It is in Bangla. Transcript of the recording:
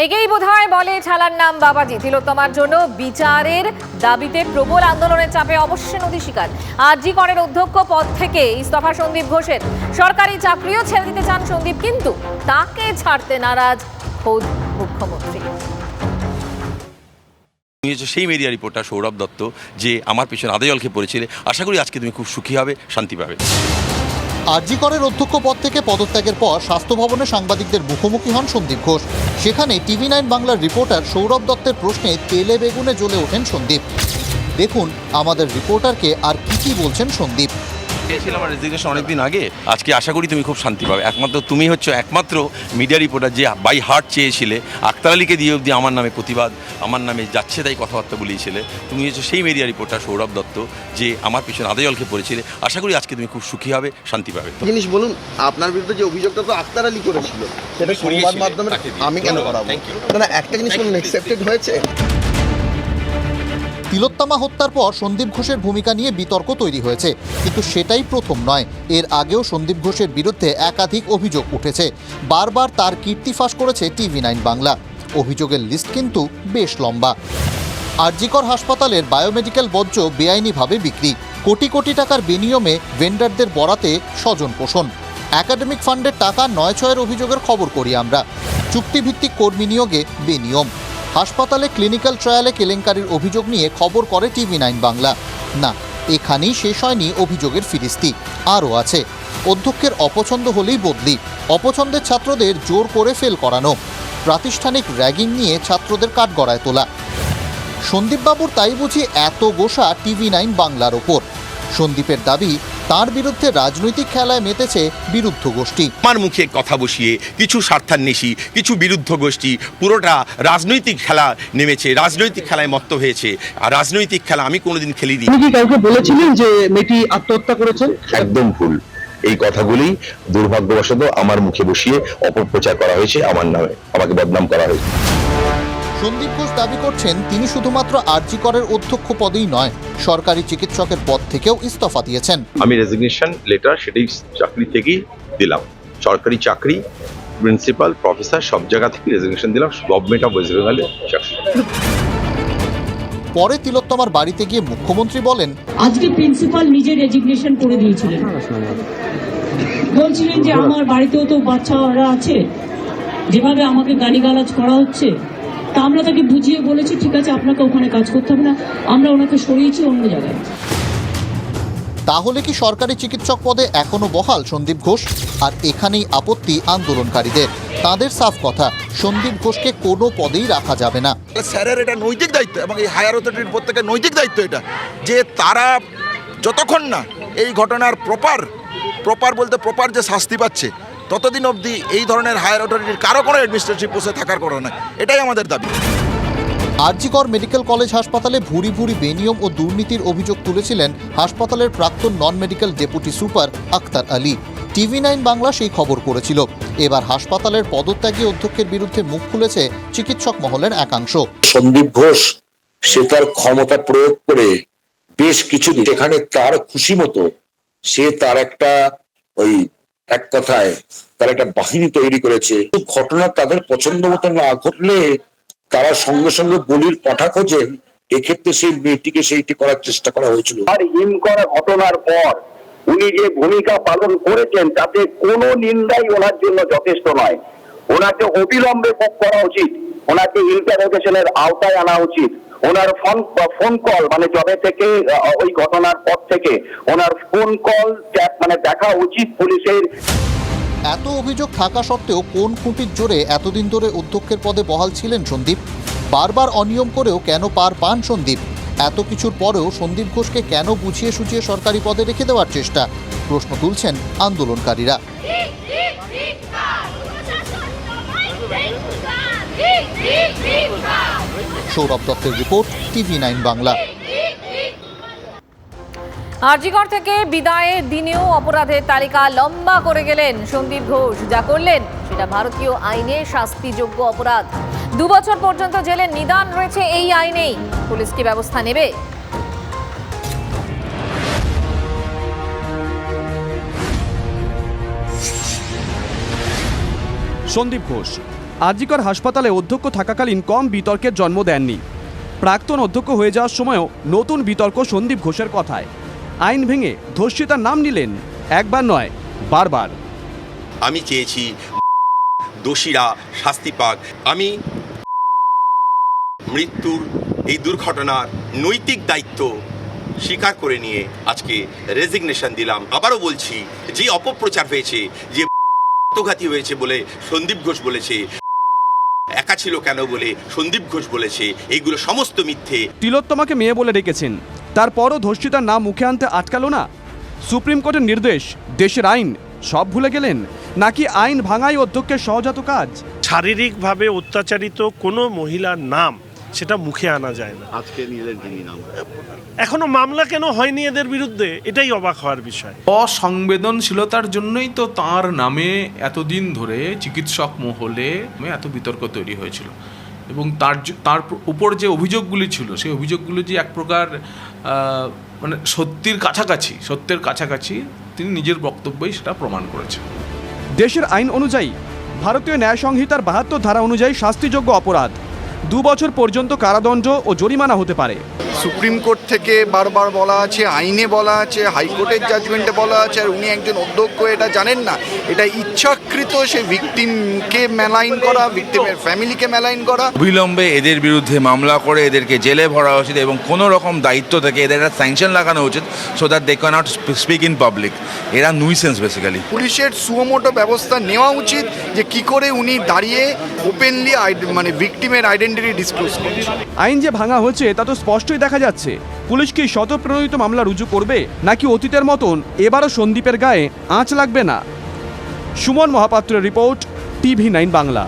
একেই বোধহয় বলে ছালার নাম বাবাজি। তিলোত্তমার জন্য বিচারের দাবিতে প্রবল আন্দোলনের চাপে অবশ্যই নদী শিকার। আরজি করের অধ্যক্ষ পদ থেকে ইস্তফা সন্দীপ ঘোষের। সরকারি চাকরিও ছেড়ে দিতে চান সন্দীপ, কিন্তু তাকে ছাড়তে নারাজ খোদ মুখ্যমন্ত্রী। সেই মিডিয়া রিপোর্টার সৌরভ দত্ত যে আমার পিছনে আদা জল খেয়ে পড়েছিলে, আশা করি আজকে তুমি খুব সুখী হবে, শান্তি পাবে। আরজি করের অধ্যক্ষ পদ থেকে পদত্যাগের পর স্বাস্থ্য ভবনে সাংবাদিকদের মুখোমুখি হন সন্দীপ ঘোষ। সেখানে TV9 বাংলার রিপোর্টার সৌরভ দত্তের প্রশ্নে তেলে বেগুনে জ্বলে ওঠেন সন্দীপ। দেখুন আমাদের রিপোর্টারকে আর কি বলছেন সন্দীপ। চেয়েছিলাম আমার রেজিগনেশন অনেকদিন আগে, আজকে আশা করি তুমি খুব শান্তি পাবে। একমাত্র তুমি হচ্ছে একমাত্র মিডিয়া রিপোর্টার যে বাই হার্ট চেয়েছিলে, আক্তার আলীকে দিয়ে অবধি আমার নামে প্রতিবাদ, আমার নামে যাচ্ছে তাই কথাবার্তা বলিয়েছিলে। তুমি হচ্ছে সেই মিডিয়া রিপোর্টার সৌরভ দত্ত যে আমার পিছনে আদা জল খেয়ে পড়েছিলে, আশা করি আজকে তুমি খুব সুখী হবে, শান্তি পাবে। জিনিস বলুন, আপনার বিরুদ্ধে যে অভিযোগটা তো আক্তার আলী করেছিল, সেটা সংবাদ মাধ্যমে আমি কেন করাবো? না, একটা জিনিস বলুন, অ্যাকসেপ্টেড হয়েছে। তিলোত্তমা হত্যার পর সন্দীপ ঘোষের ভূমিকা নিয়ে বিতর্ক তৈরি হয়েছে, কিন্তু সেটাই প্রথম নয়। এর আগেও সন্দীপ ঘোষের বিরুদ্ধে একাধিক অভিযোগ উঠেছে। বারবার তার কীর্তি ফাঁস করেছে TV9 বাংলা। অভিযোগের লিস্ট কিন্তু বেশ লম্বা। আরজিকর হাসপাতালের বায়োমেডিক্যাল বর্জ্য বেআইনিভাবে বিক্রি, কোটি কোটি টাকার বিনিয়োগে ভেন্ডারদের বরাতে স্বজন পোষণ, একাডেমিক ফান্ডের টাকা নয় ছয়ের অভিযোগের খবর করি আমরা, চুক্তিভিত্তিক কর্মী নিয়োগে বেনিয়ম, হাসপাতালে ক্লিনিক্যাল ট্রায়ালে কেলেঙ্কারির অভিযোগ নিয়ে খবর করে TV9 বাংলা। না, এখানেই শেষ হয়নি অভিযোগের ফিরিস্তি, আরও আছে। অধ্যক্ষের অপছন্দ হলেই বদলি, অপছন্দের ছাত্রদের জোর করে ফেল করানো, প্রাতিষ্ঠানিক র্যাগিং নিয়ে ছাত্রদের কাঠগড়ায় তোলা। সন্দীপবাবুর তাই বুঝি এত গোসা TV9 বাংলার ওপর। সন্দীপের দাবি, তার বিরুদ্ধে রাজনৈতিক খেলায় মেতেছে বিরুদ্ধ গোষ্ঠী। আমার মুখে কথা বসিয়ে কিছু স্বার্থান্বেষী, কিছু বিরুদ্ধ গোষ্ঠী পুরোটা রাজনৈতিক খেলা নেমেছে, রাজনৈতিক খেলায় মত্ত হয়েছে। আর রাজনৈতিক খেলা আমি কোনোদিন খেলিনি। আপনি কি কাউকে বলেছিলেন যে মেয়েটি আত্মহত্যা করেছেন? একদম ভুল। এই কথাগুলি দুর্ভাগ্যবশত আমার মুখে বসিয়ে অপপ্রচার করা হয়েছে, আমার নামে আমাকে বদনাম করা হয়েছে। সন্দীপ ঘোষ দাবি করছেন তিনি শুধুমাত্র আরজি করের অধ্যক্ষ পদেই নয়, সরকারি চিকিৎসকের পদ থেকেও ইস্তফা দিয়েছেন। আমি রেজিগনেশন লেটার সেটাই চাকরি থেকেই দিলাম। সরকারি চাকরি, প্রিন্সিপাল, প্রফেসর সব জায়গা থেকে রেজিগনেশন দিলাম, গভর্নমেন্ট অফ ওয়েস্ট বেঙ্গলের চাকরি। পরে তিলোত্তমার বাড়িতে গিয়ে মুখ্যমন্ত্রী বলেন, আজকে প্রিন্সিপাল নিজে রেজিগনেশন করে দিয়েছিলেন, বলছিলেন যে আমার বাড়িতেও তো বাচ্চারা আছে, যেভাবে আমাকে গালিগালাজ করা হচ্ছে, তা আমরা তাকে বুঝিয়ে বলেছি ঠিক আছে আপনাকে ওখানে কাজ করতে হবে না, আমরা ওনাকে সরিয়েছি অন্য জায়গায়। তাহলে কি সরকারি চিকিৎসক পদে এখনো বহাল সন্দীপ ঘোষ? আর এখানেই আপত্তি আন্দোলনকারীদের। তাদের সাফ কথা, সন্দীপ ঘোষকে কোনো পদেই রাখা যাবে না। স্যারের এটা নৈতিক দায়িত্ব এবং এই হায়ার অথরিটির প্রত্যেকের নৈতিক দায়িত্ব এটা, যে তারা যতক্ষণ না এই ঘটনার প্রপার বলতে প্রপার যে শাস্তি পাচ্ছে, ততদিন অবধি এই ধরনের হায়ার অথরিটির কারো কোনো অ্যাডমিনিস্ট্রেটিভ পোস্টে থাকার কথা নয়। এটাই আমাদের দাবি। আরজিকর মেডিকেল কলেজ হাসপাতালে ভুরি ভুরি বেনিয়ম ও দুর্নীতির অভিযোগ তুলেছিলেন হাসপাতালের প্রাক্তন non medical deputy super Akhtar Ali. TV9 Bangla সেই খবর করেছিল। এবার হাসপাতালের পদত্যাগী অধ্যক্ষের বিরুদ্ধে মুখ খুলেছে চিকিৎসক মহলের একাংশ। সন্দীপ ঘোষ সে তার ক্ষমতা প্রয়োগ করে বেশ কিছুদিন এখানে তার খুশি মতো সে তার একটা ওই এক কথায় তার একটা বাহিনী তৈরি করেছে। ঘটনা তাদের পছন্দ মতো না ঘটলে তারা সঙ্গে সঙ্গে বলির পাঠা খোঁজেন। এক্ষেত্রে সেই মেয়েটিকে সেইটি করার চেষ্টা করা হয়েছিল। আর হিম করা ঘটনার পর উনি যে ভূমিকা পালন করেছেন তাতে কোনো নিন্দাই ওনার জন্য যথেষ্ট নয়। ওনাকে অবিলম্বে মুক্ত করা উচিত, ওনাকে ইন্টারোগেশনের আওতায় আনা উচিত। ওনার ফোন কল মানে যবে থেকে ওই ঘটনার পর থেকে ওনার ফোন কল মানে দেখা উচিত পুলিশের। এত অভিযোগ থাকা সত্ত্বেও কোন খুঁটির জোরে এতদিন ধরে অধ্যক্ষের পদে বহাল ছিলেন সন্দীপ? বারবার অনিয়ম করেও কেন পার পান সন্দীপ? এত কিছুর পরেও সন্দীপ ঘোষকে কেন বুঝিয়ে সুঝিয়ে সরকারি পদে রেখে দেওয়ার চেষ্টা? প্রশ্ন তুলছেন আন্দোলনকারীরা। সৌরভ দত্তের রিপোর্ট, TV9 বাংলা। আরজিকর থেকে বিদায়ের দিনেও অপরাধের তালিকা লম্বা করে গেলেন সন্দীপ ঘোষ। যা করলেন সেটা ভারতীয় আইনে শাস্তিযোগ্য অপরাধ। 2 বছর পর্যন্ত জেলের নিদান রয়েছে এই আইনেই। পুলিশ কি ব্যবস্থা নেবে? সন্দীপ ঘোষ আর.জি.কর হাসপাতালে অধ্যক্ষ থাকাকালীন কম বিতর্কের জন্ম দেননি। প্রাক্তন অধ্যক্ষ হয়ে যাওয়ার সময়ও নতুন বিতর্ক সন্দীপ ঘোষের কথায়। আইন ভেঙে ধর্ষিতার নাম নিলেন, একবার নয় বারবার। আমি চেয়েছি দোষীরা শাস্তি পাক। আমি মৃত্যুর এই দুর্ঘটনার নৈতিক দায়িত্ব স্বীকার করে নিয়ে আজকে রেজিগনেশন দিলাম। আবারও বলছি, যে অপপ্রচার হয়েছে, যে আত্মঘাতী হয়েছে বলে সন্দীপ ঘোষ বলেছে, একা ছিল কেন বলে সন্দীপ ঘোষ বলেছে, এইগুলো সমস্ত মিথ্যে। তিলোত্তমাকে মেয়ে বলে ডেকেছেন, তারপরও ধর্ষিতার নাম মুখে আনতে আটকালো না। সুপ্রিম কোর্টের নির্দেশ, দেশের আইন সব ভুলে গেলেন, নাকি আইন ভাঙাই অধ্যক্ষের সহজাত কাজ? শারীরিকভাবে অত্যাচারিত কোনো মহিলার নাম সেটা মুখে আনা যায় না। আজকে নিলেন তিনি নাম, এখনো মামলা কেন হয়নি এদের বিরুদ্ধে, এটাই অবাক হওয়ার বিষয়। অসংবেদনশীলতার জন্যই তো তার নামে এতদিন ধরে চিকিৎসক মহলে এত বিতর্ক তৈরি হয়েছিল, এবং তার উপর যে অভিযোগগুলি ছিল সেই অভিযোগগুলি যে এক প্রকার মানে সত্যের কাছাকাছি তিনি নিজের বক্তব্যেই সেটা প্রমাণ করেছেন। দেশের আইন অনুযায়ী, ভারতীয় ন্যায় সংহিতার ৭২ ধারা অনুযায়ী শাস্তিযোগ্য অপরাধ 2 বছর পর্যন্ত কারাদণ্ড ও জরিমানা হতে পারে। সুপ্রিম কোর্ট থেকে বারবার বলা আছে, আইনে বলা আছে, হাইকোর্টের জাজমেন্টে বলা আছে, আর উনি একজন অধ্যক্ষ এটা জানেন না? এটা ইচ্ছাকৃত সে ভিকটিমকে মেলাইন করা, ভিকটিমের ফ্যামিলিকে মেলাইন করা। অবিলম্বে এদের বিরুদ্ধে মামলা করে এদেরকে জেলে ভরা উচিত এবং কোনো রকম দায়িত্ব থেকে এদের একটা স্যাংশন লাগানো উচিত, so that they can't speak in public. এরা নুইসেন্স বেসিক্যালি। পুলিশের সুমোটো ব্যবস্থা নেওয়া উচিত যে কি করে উনি দাঁড়িয়ে ওপেনলি মানে ভিকটিমের আইডেন্টিটি ডিসক্লোজ করছেন। আইন যে ভাঙা হয়েছে তা তো স্পষ্টই দেখা যাচ্ছে। পুলিশ কি স্বতঃপ্রণোদিত মামলা রুজু করবে, নাকি অতীতের মতন এবারও সন্দীপের গায়ে আঁচ লাগবে না? সুমন মহাপাত্রের রিপোর্ট, TV9 বাংলা।